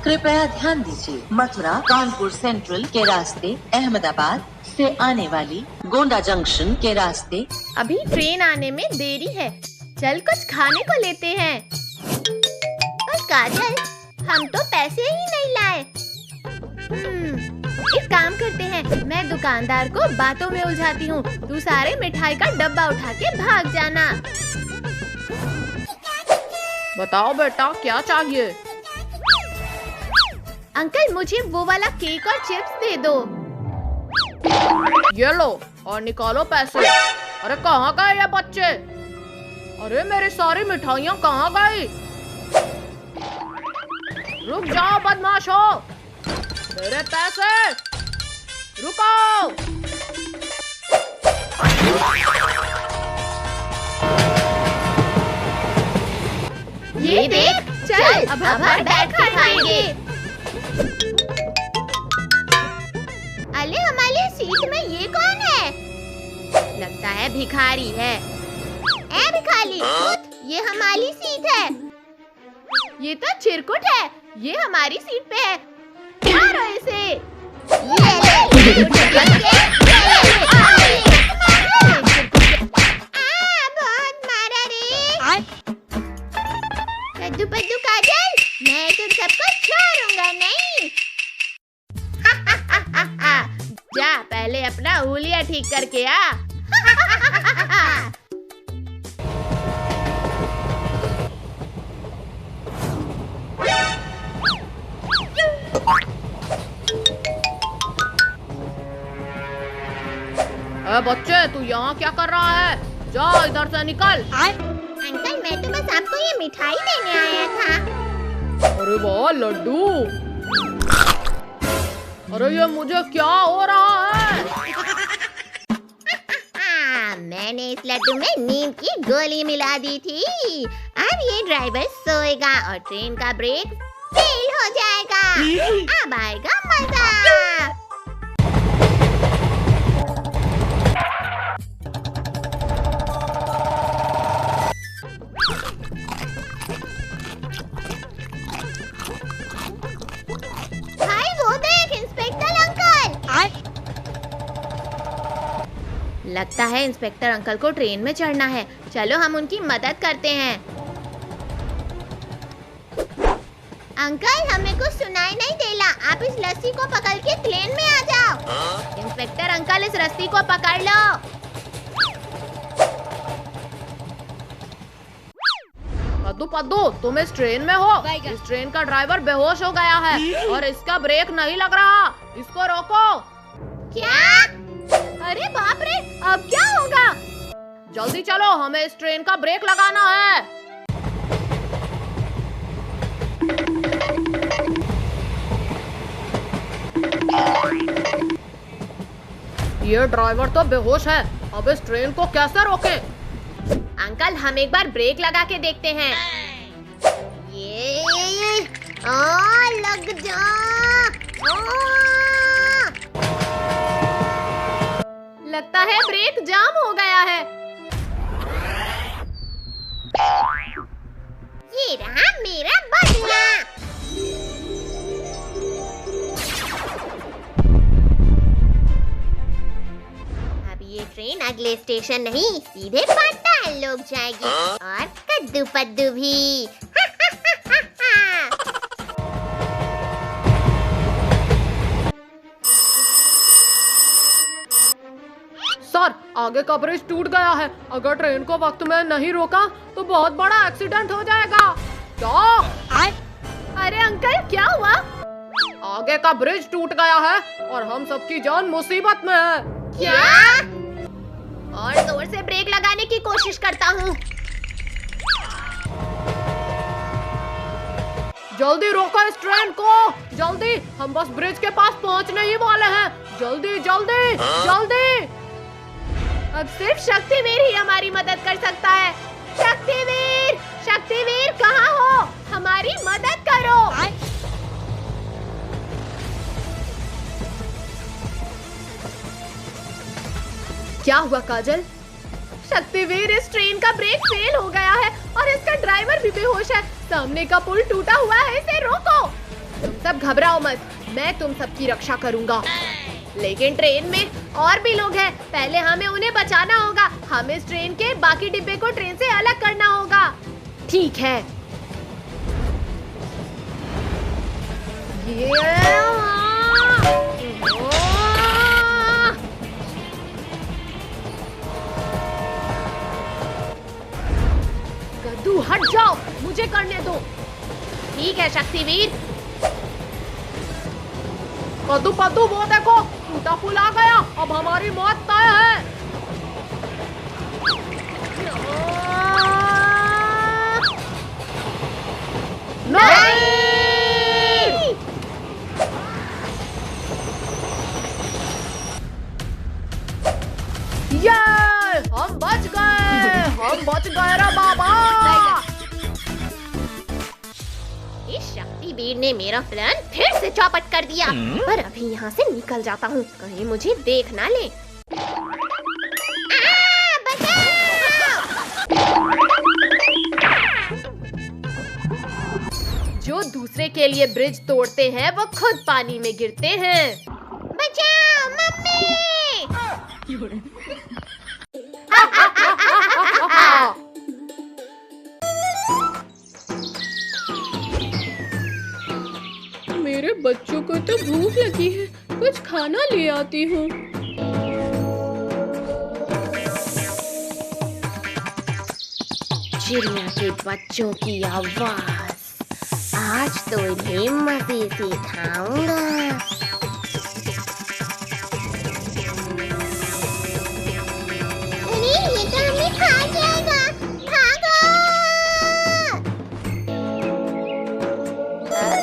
कृपया ध्यान दीजिए, मथुरा कानपुर सेंट्रल के रास्ते अहमदाबाद से आने वाली गोंडा जंक्शन के रास्ते अभी ट्रेन आने में देरी है। चल कुछ खाने को लेते हैं। पर काजल, हम तो पैसे ही नहीं लाए। एक काम करते हैं, मैं दुकानदार को बातों में उलझाती हूँ। तू सारे मिठाई का डब्बा उठा के भाग जाना। बताओ बेटा, क्या चाहिए? अंकल, मुझे वो वाला केक और चिप्स दे दो। ये लो और निकालो पैसे। अरे कहाँ गए ये बच्चे? अरे मेरी सारी मिठाइयाँ कहाँ गई? रुक जाओ बदमाशो, मेरे पैसे, रुको। ये देख, चल अब हम बैठ कर खाएंगे। अरे हमारी सीट में ये कौन है? लगता है भिखारी है। ए भिखारी, ये हमारी सीट है। ये तो चिरकुट है, ये हमारी सीट पे है। मारो इसे। ये ले। बहुत मारा रे। कद्दू पद्दू काजल, मैं तुम सबको छोड़ूंगा नहीं। जा पहले अपना हुलिया ठीक करके आ। बच्चे, तू यहाँ क्या कर रहा है? जा इधर से निकल। अंकल, मैं तो बस आपको ये मिठाई देने आया था। अरे वाह लड्डू, अरे ये मुझे क्या हो रहा है? मैंने इस लड्डू में नींद की गोली मिला दी थी। अब ये ड्राइवर सोएगा और ट्रेन का ब्रेक फेल हो जाएगा। अब आएगा मजा। भाई वो देख, इंस्पेक्टर अंकल। लगता है इंस्पेक्टर अंकल को ट्रेन में चढ़ना है। चलो हम उनकी मदद करते हैं। अंकल, हमें कुछ सुनाई नहीं देला। आप इस रस्सी को पकड़ के ट्रेन में आ जाओ। इंस्पेक्टर अंकल, इस रस्सी को पकड़ लो। पद्दू पद्दू, तुम इस ट्रेन में हो? इस ट्रेन का ड्राइवर बेहोश हो गया है और इसका ब्रेक नहीं लग रहा। इसको रोको। क्या? अरे बाप रे, अब क्या होगा? जल्दी चलो, हमें इस ट्रेन का ब्रेक लगाना है। ये ड्राइवर तो बेहोश है, अब इस ट्रेन को कैसे रोके? अंकल, हम एक बार ब्रेक लगा के देखते हैं। ये लग जा। लगता है ब्रेक जाम हो गया है। ये रहा मेरा बदला। अब ये ट्रेन अगले स्टेशन नहीं, सीधे पाताल लोक जाएगी और कद्दू पद्दू भी। सर, आगे का ब्रिज टूट गया है। अगर ट्रेन को वक्त में नहीं रोका तो बहुत बड़ा एक्सीडेंट हो जाएगा। क्या? अरे अंकल, क्या हुआ? आगे का ब्रिज टूट गया है और हम सबकी जान मुसीबत में है। क्या? और जोर से ब्रेक लगाने की कोशिश करता हूँ। जल्दी रोको इस ट्रेन को, जल्दी। हम बस ब्रिज के पास पहुँचने ही वाले हैं। जल्दी जल्दी जल्दी। अब सिर्फ शक्तिवीर ही हमारी मदद कर सकता है। शक्तिवीर, शक्तिवीर कहाँ हो? हमारी मदद करो। क्या हुआ काजल? शक्तिवीर, इस ट्रेन का ब्रेक फेल हो गया है और इसका ड्राइवर भी बेहोश है। सामने का पुल टूटा हुआ है, इसे रोको। तुम सब घबराओ मत, मैं तुम सबकी रक्षा करूंगा। लेकिन ट्रेन में और भी लोग हैं, पहले हमें उन्हें बचाना होगा। हमें इस ट्रेन के बाकी डिब्बे को ट्रेन से अलग करना होगा। ठीक है। गद्दू हट जाओ, मुझे करने दो। ठीक है शक्तिवीर। कद्दू पद्दू वो देखो, टूटा फूला गया। अब हमारी मौत तय है। नहीं! ये हम बच गए रे बाबा। इस शक्तिवीर ने मेरा प्लान फिर से चौपट कर दिया। पर अभी यहाँ से निकल जाता हूँ, कहीं मुझे देख ना ले। जो दूसरे के लिए ब्रिज तोड़ते हैं वो खुद पानी में गिरते हैं। बचाओ मम्मी! मेरे बच्चों को तो भूख लगी है, कुछ खाना ले आती हूँ। चिड़िया के बच्चों की आवाज, आज तो इन्हें मजे से खाऊंगा। अरे ये तो हमें खा जाएगा, भागो!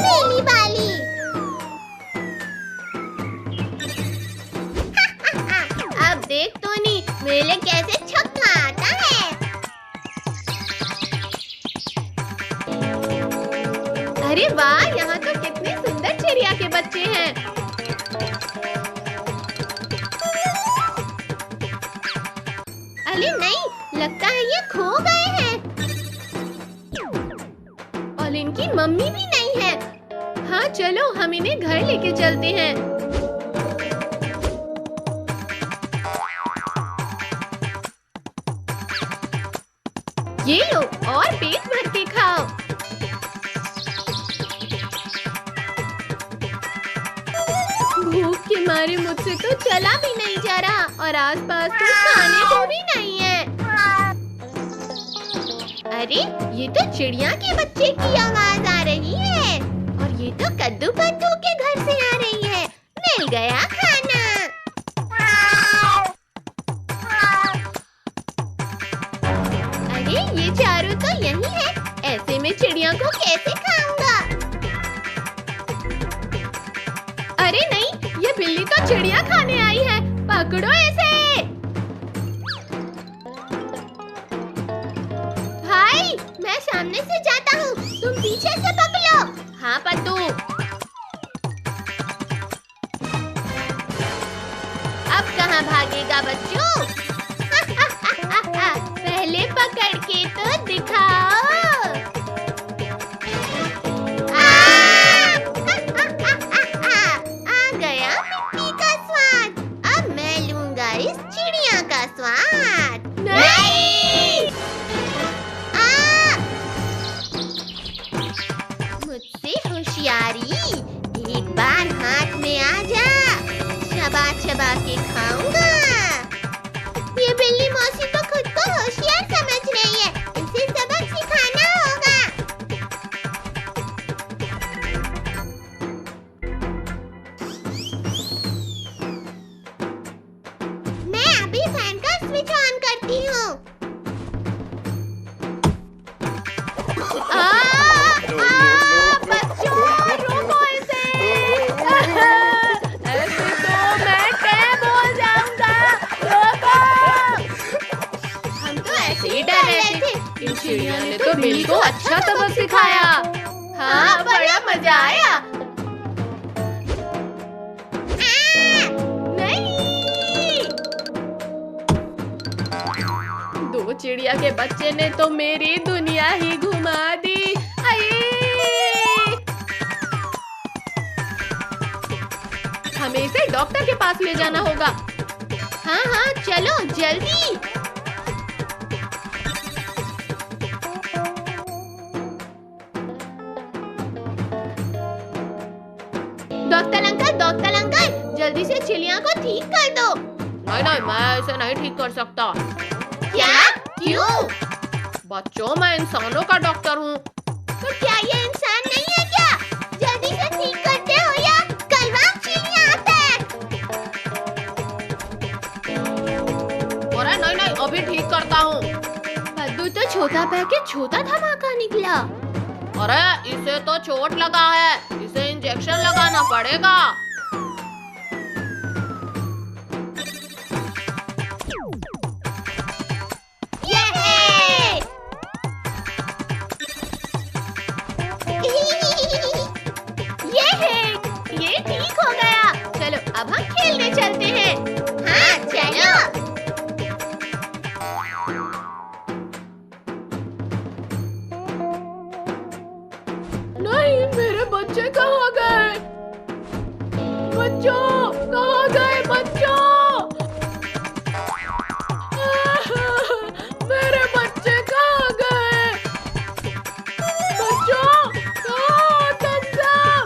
मेरी बाली। अब देख टोनी, मेले कैसे छक्का आता है। अरे वाह, यहाँ तो कितने सुंदर चिड़िया के बच्चे हैं। अरे नहीं, लगता है ये खो गए हैं। और इनकी मम्मी भी नहीं है। हाँ चलो, हम इन्हें घर लेके चलते हैं। ये लो और पेट भर के खाओ। भूख के मारे मुझसे तो चला भी नहीं जा रहा और आसपास तो खाने को भी नहीं है। अरे ये तो चिड़िया के बच्चे की आवाज आ रही है और ये तो कद्दू पद्दू के घर से आ रही है। मिल गया खाना। अरे ये चारों तो यही है, ऐसे में चिड़िया को कैसे खाऊंगा? अरे नहीं, ये बिल्ली तो चिड़िया खाने आई है। पकड़ो इसे। भाई, मैं सामने से जाता हूँ, तुम पीछे से पकड़ो। हाँ पद्दू। अब कहाँ भागेगा बच्चों? पहले पकड़ के तो दिखाओ। आ गया मिट्टी का स्वाद। अब मैं लूंगा इस चिड़िया का स्वाद। नहीं! मुझसे होशियारी, एक बार हाथ में आ जा, चबा चबा के खाऊंगा। ये बिल्ली मौसी तो खुद को होशियार समझ रही है, इसे सबक सिखाना होगा। मैं अभी फैन का स्विच ऑन करती हूँ। बच्चों, रोको इसे। ऐसे तो मैं टैब हो जाऊंगा। रोको। हम तो ऐसे ही डर रहे थे। इन चिड़िया ने तो बिल्ली को अच्छा सबक सिखाया। हाँ, बड़ा मजा आया। नहीं! दो चिड़िया के बच्चे ने तो मेरी दुनिया ही घुमा दी। डॉक्टर के पास ले जाना होगा। हाँ हाँ चलो जल्दी। डॉक्टर अंकल जल्दी से चिड़िया को ठीक कर दो। नहीं नहीं, मैं इसे नहीं ठीक कर सकता। क्या? क्यों? बच्चों, मैं इंसानों का डॉक्टर हूँ। तो क्या ये इंसान नहीं है क्या? जल्दी से ठीक करते हो या कल रात चिड़िया आता है। अरे नहीं नहीं, अभी ठीक करता हूँ। पद्दू तो छोटा पैकेट छोटा धमाका निकला। अरे इसे तो चोट लगा है, इसे इंजेक्शन लगाना पड़ेगा। ये ठीक हो गया। चलो अब हम खेलने चलते हैं। हाँ चलो। नहीं, मेरे बच्चे कहाँ गए? बच्चों, कहाँ गए बच्चों? मेरे बच्चे कहाँ गए? बच्चों, कहाँ हो तुम सब?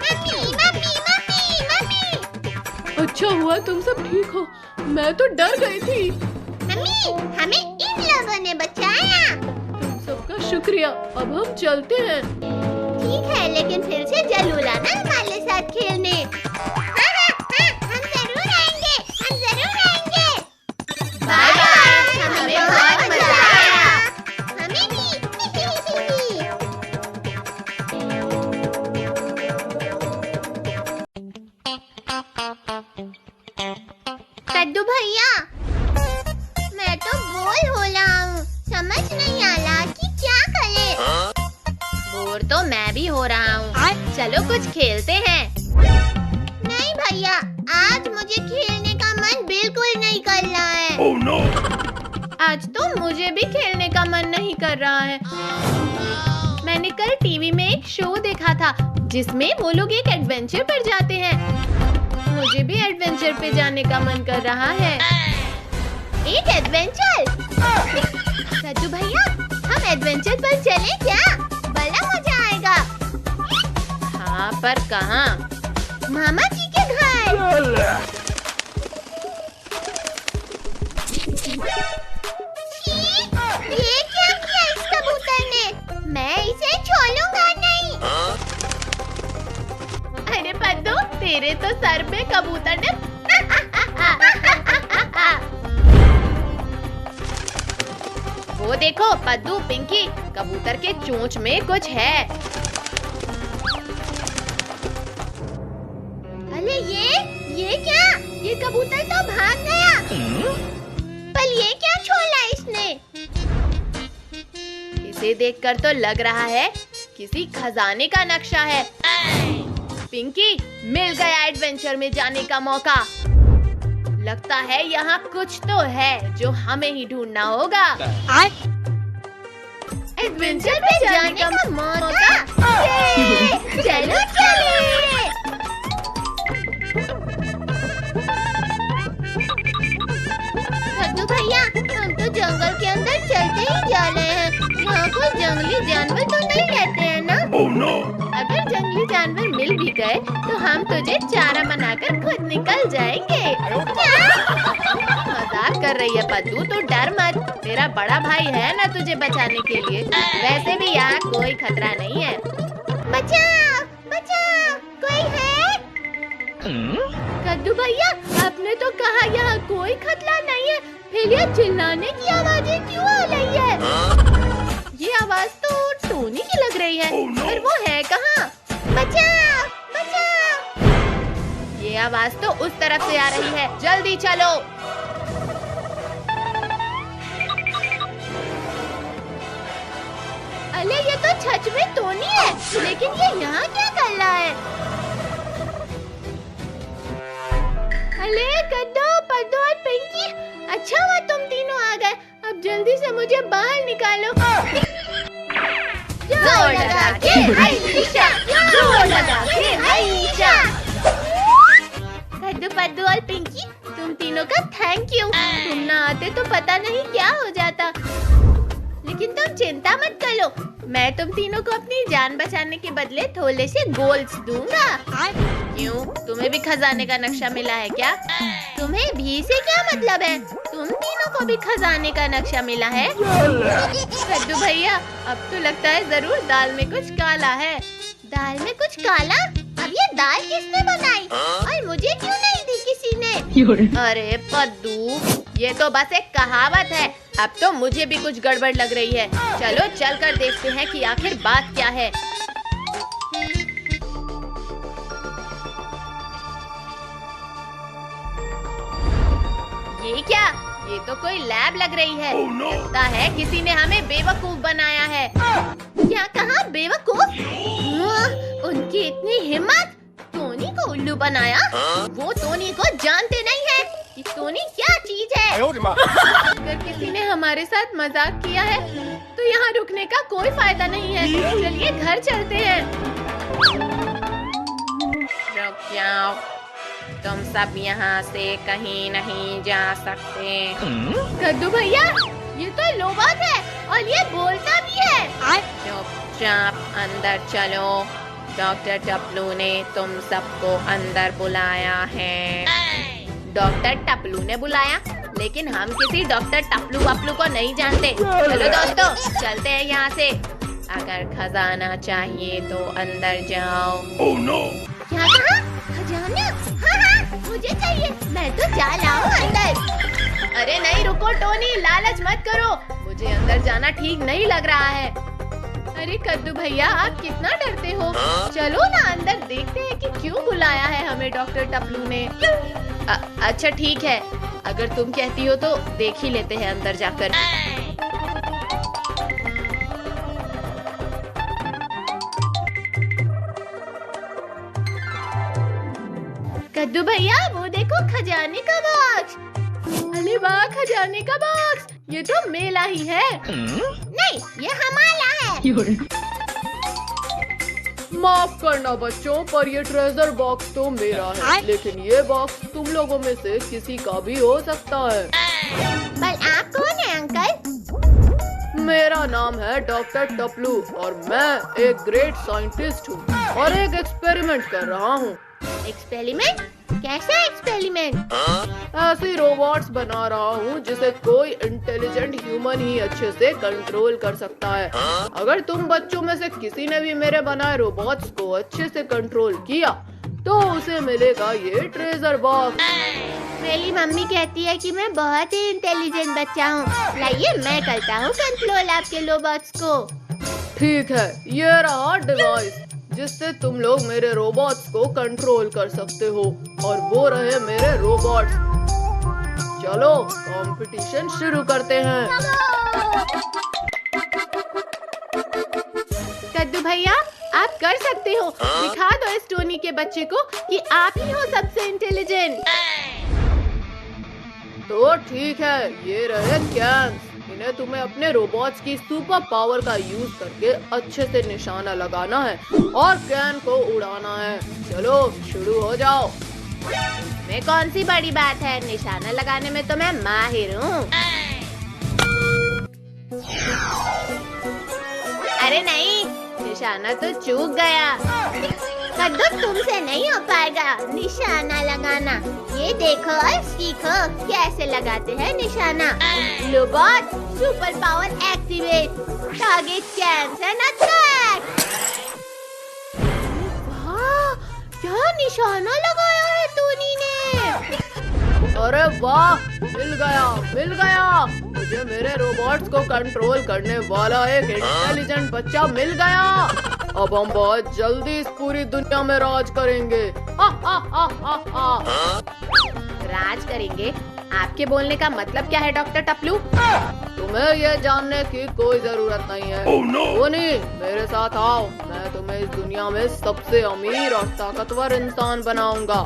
मम्मी। अच्छा हुआ तुम सब ठीक हो, मैं तो डर गई थी। मम्मी, हमें इन लोगों ने बचाया। तुम सबका शुक्रिया। अब हम चलते हैं। ठीक है, लेकिन फिर से जरूर आना हमारे साथ खेलने। हाँ, हम जरूर आएंगे, हम जरूर आएंगे। बाय बाय, हमें बहुत मजा आया। हमें भी। कद्दू भैया, मैं तो बोर हो रहा हूँ, समझ नहीं आ रहा कि क्या करें। बोर तो मैं भी हो रहा हूँ। चलो कुछ खेलते हैं। नहीं भैया, आज मुझे खेलने का मन बिल्कुल नहीं कर रहा है। Oh no! आज तो मुझे भी खेलने का मन नहीं कर रहा है। मैंने कल टीवी में एक शो देखा था जिसमें वो लोग एक एडवेंचर पर जाते हैं। मुझे भी एडवेंचर पे जाने का मन कर रहा है। एक एडवेंचर? कद्दू भैया, हम एडवेंचर पर चलें क्या? बड़ा मजा आएगा। हाँ, पर कहाँ? मामा जी के घर। ये क्या किया इस कबूतर ने? मैं इसे छोड़ूंगा नहीं। अरे पद्दू, तेरे तो सर पे कबूतर ने वो देखो पद्दू, पिंकी, कबूतर के चोंच में कुछ है। अरे ये क्या? ये कबूतर तो भाग गया। पर ये क्या छोड़ा इसने? इसे देखकर तो लग रहा है किसी खजाने का नक्शा है। पिंकी, मिल गया एडवेंचर में जाने का मौका। लगता है यहाँ कुछ तो है जो हमें ही ढूंढना होगा। एडवेंचर पे जाने का मौका। चलो चले। कद्दू भैया, हम तो जंगल के अंदर चलते ही जा रहे हैं। यहाँ कोई जंगली जानवर तो नहीं रहते हैं ना? Oh no! अगर जंगली जानवर मिल भी गए तो हम तुझे चारा बनाकर खुद निकल जाएंगे। मजाक कर रही है पद्दू, तो डर मत। तेरा बड़ा भाई है ना तुझे बचाने के लिए। वैसे भी यहाँ कोई खतरा नहीं है। बचाओ, बचाओ, कोई है? कद्दू भैया, आपने तो कहा यहाँ कोई खतरा नहीं है, फिर ये चिल्लाने की आवाजें क्यों आ रही है? ये आवाज तो टोनी की लग रही है। Oh no! पर वो है कहाँ? बचाओ, बचाओ। ये आवाज तो उस तरफ से आ रही है। जल्दी चलो। अरे ये तो सच में टोनी है, लेकिन ये यहाँ क्या कर रहा है? अरे कद्दू, पद्दू और पिंकी, अच्छा हुआ तुम तीनों आ गए। अब जल्दी से मुझे बाहर निकालो। जोर लगा के हाय ईशा, जोर लगा के हाय ईशा। पद्दू और पिंकी, तुम तीनों का थैंक यू। तुम ना आते तो पता नहीं क्या हो जाता। लेकिन तुम चिंता मत करो, मैं तुम तीनों को अपनी जान बचाने के बदले थोड़े से गोल्ड्स दूंगा। क्यों, तुम्हें भी खजाने का नक्शा मिला है क्या? तुम्हें भी से क्या मतलब है? तुम तीनों को भी खजाने का नक्शा मिला है? कद्दू भैया, अब तो लगता है जरूर दाल में कुछ काला है। दाल में कुछ काला? अब ये दाल किसने बनाई और मुझे क्यों नहीं दी किसी ने? अरे पद्दू, ये तो बस एक कहावत है। अब तो मुझे भी कुछ गड़बड़ लग रही है। चलो चल कर देखते हैं कि आखिर बात क्या है। ये क्या? ये तो कोई लैब लग रही है। लगता है किसी ने हमें बेवकूफ बनाया है। क्या कहा बेवकूफ? उनकी इतनी हिम्मत! टोनी को उल्लू बनाया? वो टोनी को जानते नहीं है कि टोनी क्या चीज है। अगर किसी ने हमारे साथ मजाक किया है तो यहाँ रुकने का कोई फायदा नहीं है। चलिए घर चलते हैं। रुक जाओ, तुम सब यहाँ से कहीं नहीं जा सकते। कद्दू भैया, ये तो लोबाद है और ये बोलता भी है। चुपचाप अंदर चलो, डॉक्टर टपलू ने तुम सबको अंदर बुलाया है। डॉक्टर टपलू ने बुलाया? लेकिन हम किसी डॉक्टर टपलू वपलू को नहीं जानते। चलो दोस्तों, चलते हैं यहाँ से। अगर खजाना चाहिए तो अंदर जाओ। Oh no! क्या कहा? खजाना? हाँ, मुझे चाहिए। मैं तो जा रहा हूँ अंदर। अरे नहीं, रुको टोनी, लालच मत करो। मुझे अंदर जाना ठीक नहीं लग रहा है। अरे कद्दू भैया, आप कितना डरते हो? चलो ना अंदर, देखते हैं कि क्यों बुलाया है हमें डॉक्टर टपलू ने। अच्छा ठीक है, अगर तुम कहती हो तो देख ही लेते हैं अंदर जाकर। कद्दू भैया, वो देखो खजाने का बॉक्स। अरे वाह, खजाने का बॉक्स! ये तो मेला ही है। नहीं, ये हमारा है। माफ करना बच्चों, पर ये ट्रेजर बॉक्स तो मेरा है, लेकिन ये बॉक्स तुम लोगों में से किसी का भी हो सकता है। पर आप कौन है अंकल? मेरा नाम है डॉक्टर टपलू और मैं एक ग्रेट साइंटिस्ट हूँ और एक एक्सपेरिमेंट कर रहा हूँ। एक्सपेरिमेंट? कैसा एक्सपेरिमेंट? ऐसी रोबोट्स बना रहा हूँ जिसे कोई इंटेलिजेंट ह्यूमन ही अच्छे से कंट्रोल कर सकता है। अगर तुम बच्चों में से किसी ने भी मेरे बनाए रोबोट्स को अच्छे से कंट्रोल किया तो उसे मिलेगा ये ट्रेजर बॉक्स। मेरी मम्मी कहती है कि मैं बहुत ही इंटेलिजेंट बच्चा हूँ। लाइए, मैं करता हूँ कंट्रोल आपके रोबोट्स को। ठीक है, ये रहा डिवाइस जिससे तुम लोग मेरे रोबोट्स को कंट्रोल कर सकते हो और वो रहे मेरे रोबोट्स। चलो कंपटीशन शुरू करते हैं। कद्दू भैया, आप कर सकते हो। दिखा दो इस टोनी के बच्चे को कि आप ही हो सबसे इंटेलिजेंट। तो ठीक है, ये रहे कैन्स। इन्हें तुम्हें अपने रोबोट्स की सुपर पावर का यूज करके अच्छे से निशाना लगाना है और कैन को उड़ाना है। चलो शुरू हो जाओ। में कौन सी बड़ी बात है, निशाना लगाने में तो मैं माहिर हूँ। अरे नहीं, निशाना तो चूक गया। कद्दू, तुमसे नहीं हो पाएगा निशाना लगाना। ये देखो और सीखो कैसे लगाते हैं निशाना। Robot super power activate, target कैंसन अटैक। वाह, क्या निशाना लगाया है टोनी ने। अरे वाह, मिल गया मिल गया। मुझे मेरे रोबोट्स को कंट्रोल करने वाला एक इंटेलिजेंट बच्चा मिल गया। अब हम बहुत जल्दी इस पूरी दुनिया में राज करेंगे। राज करेंगे? आपके बोलने का मतलब क्या है डॉक्टर टपलू? तुम्हें ये जानने की कोई जरूरत नहीं है। Oh no! टोनी, मेरे साथ आओ। मैं तुम्हें इस दुनिया में सबसे अमीर और ताकतवर इंसान बनाऊंगा।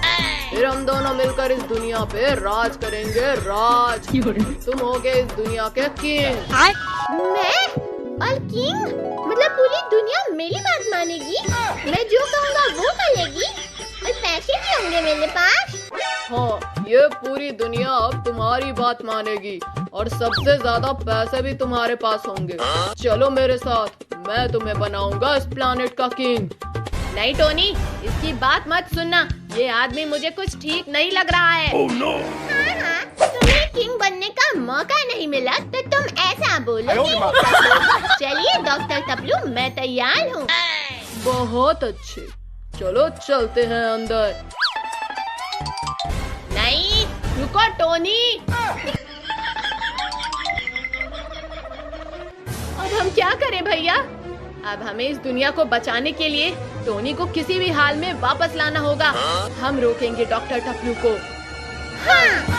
फिर हम दोनों मिलकर इस दुनिया पे राज करेंगे। राज। तुम होगे इस दुनिया के किंग। मैं? और किंग? मतलब पूरी दुनिया मेरी बात मानेगी? मैं जो कहूँगा वो करेगी? और पैसे भी होंगे मेरे पास? हाँ, ये पूरी दुनिया अब तुम्हारी बात मानेगी और सबसे ज्यादा पैसे भी तुम्हारे पास होंगे। चलो मेरे साथ, मैं तुम्हें बनाऊंगा इस प्लैनेट का किंग। नहीं टोनी, इसकी बात मत सुनना, ये आदमी मुझे कुछ ठीक नहीं लग रहा है। हाँ, तुम्हें किंग बनने का मौका नहीं मिला तो तुम ऐसा बोलोगे? चलिए डॉक्टर टपलू, मैं तैयार हूँ। बहुत अच्छे, चलो चलते हैं अंदर। नहीं, रुको टोनी, अब हम क्या करें भैया? अब हमें इस दुनिया को बचाने के लिए टोनी को किसी भी हाल में वापस लाना होगा। हम रोकेंगे डॉक्टर टपलू को। हाँ।